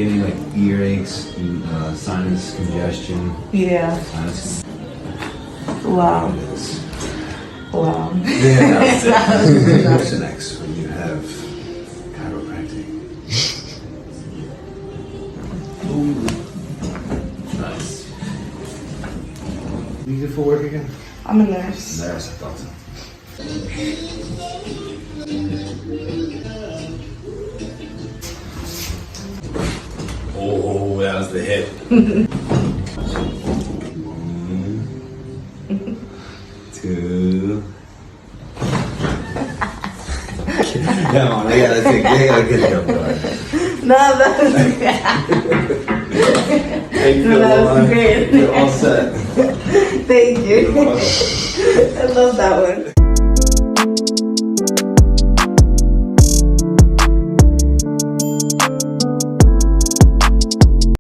getting like earaches, sinus congestion? Yeah. Sinus Wow. Wow. Yeah, that's next when you have chiropractic. Nice. You do for work again? I'm a nurse. Nurse, I thought so. Oh, that was the hit. 1, 2. Come on, I gotta get you up there. No, that was great. You're all set. Thank you. You're welcome. I love that one.